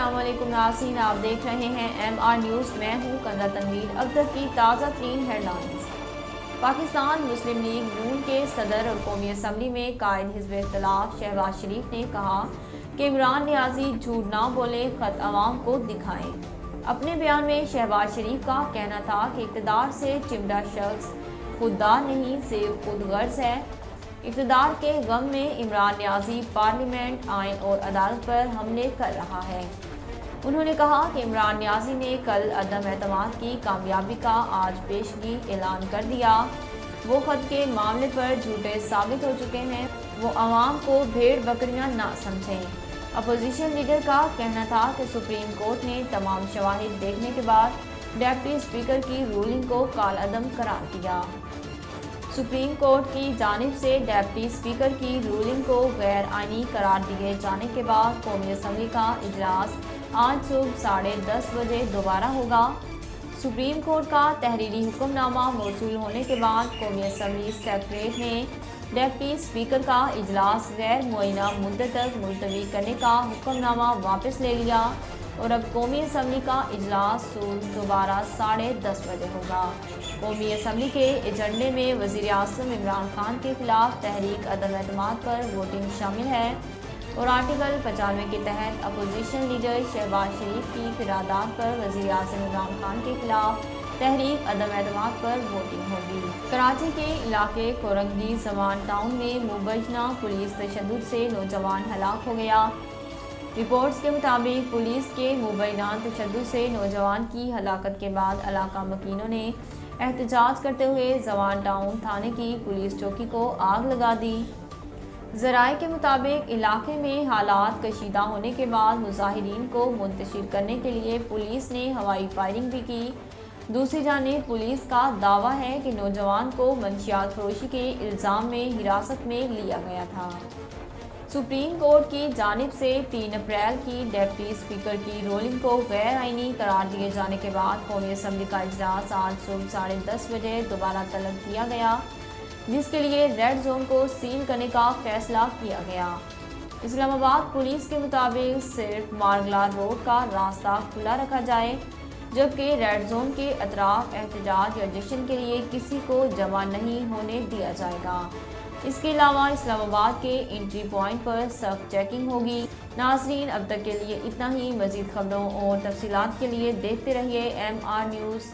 السلام علیکم ناظرین، آپ دیکھ رہے ہیں MR نیوز۔ میں ہوں کنزا تنویر۔ اب تک کی تازہ ترین ہیڈ لائنز۔ پاکستان مسلم لیگ نون کے صدر اور قومی اسمبلی میں قائد حزب اختلاف شہباز شریف نے کہا کہ عمران نیازی جھوٹ نہ بولے، خط عوام کو دکھائیں۔ اپنے بیان میں شہباز شریف کا کہنا تھا کہ اقتدار سے چمٹا شخص خوددار نہیں، صرف خود غرض ہے۔ اقتدار کے غم میں عمران نیازی پارلیمنٹ، آئین اور عدالت پر حملے کر رہا ہے۔ انہوں نے کہا کہ عمران نیازی نے کل عدم اعتماد کی کامیابی کا آج پیشگی اعلان کر دیا۔ وہ خط کے معاملے پر جھوٹے ثابت ہو چکے ہیں، وہ عوام کو بھیڑ بکریاں نہ سمجھیں۔ اپوزیشن لیڈر کا کہنا تھا کہ سپریم کورٹ نے تمام شواہد دیکھنے کے بعد ڈپٹی اسپیکر کی رولنگ کو کالعدم قرار دیا۔ سپریم کورٹ کی جانب سے ڈپٹی اسپیکر کی رولنگ کو غیر آئینی قرار دیے جانے کے بعد قومی اسمبلی کا اجلاس آج صبح 10:30 بجے دوبارہ ہوگا۔ سپریم کورٹ کا تحریری حکم نامہ موصول ہونے کے بعد قومی اسمبلی سیکریٹریٹ نے ڈپٹی اسپیکر کا اجلاس غیر معینہ مدت تک ملتوی کرنے کا حکم نامہ واپس لے لیا اور اب قومی اسمبلی کا اجلاس صبح دوبارہ 10:30 بجے ہوگا۔ قومی اسمبلی کے ایجنڈے میں وزیر اعظم عمران خان کے خلاف تحریک عدم اعتماد پر ووٹنگ شامل ہے اور آرٹیکل 95 کے تحت اپوزیشن لیڈر شہباز شریف کی قرارداد پر وزیر اعظم عمران خان کے خلاف تحریک عدم اعتماد پر ووٹنگ ہوگی۔ کراچی کے علاقے کورنگی زوان ٹاؤن میں مبینہ پولیس تشدد سے نوجوان ہلاک ہو گیا۔ رپورٹس کے مطابق پولیس کے مبینہ تشدد سے نوجوان کی ہلاکت کے بعد علاقہ مکینوں نے احتجاج کرتے ہوئے زوان ٹاؤن تھانے کی پولیس چوکی کو آگ لگا دی۔ ذرائع کے مطابق علاقے میں حالات کشیدہ ہونے کے بعد مظاہرین کو منتشر کرنے کے لیے پولیس نے ہوائی فائرنگ بھی کی۔ دوسری جانب پولیس کا دعویٰ ہے کہ نوجوان کو منشیات فروشی کے الزام میں حراست میں لیا گیا تھا۔ سپریم کورٹ کی جانب سے 3 اپریل کی ڈپٹی اسپیکر کی رولنگ کو غیر آئینی قرار دیے جانے کے بعد قومی اسمبلی کا اجلاس آج صبح 10:30 بجے دوبارہ طلب کیا گیا، جس کے لیے ریڈ زون کو سیل کرنے کا فیصلہ کیا گیا۔ اسلام آباد پولیس کے مطابق صرف مارگلار روڈ کا راستہ کھلا رکھا جائے، جبکہ ریڈ زون کے اطراف احتجاج یا جشن کے لیے کسی کو جمع نہیں ہونے دیا جائے گا۔ اس کے علاوہ اسلام آباد کے انٹری پوائنٹ پر سخت چیکنگ ہوگی۔ ناظرین، اب تک کے لیے اتنا ہی۔ مزید خبروں اور تفصیلات کے لیے دیکھتے رہیے MR نیوز۔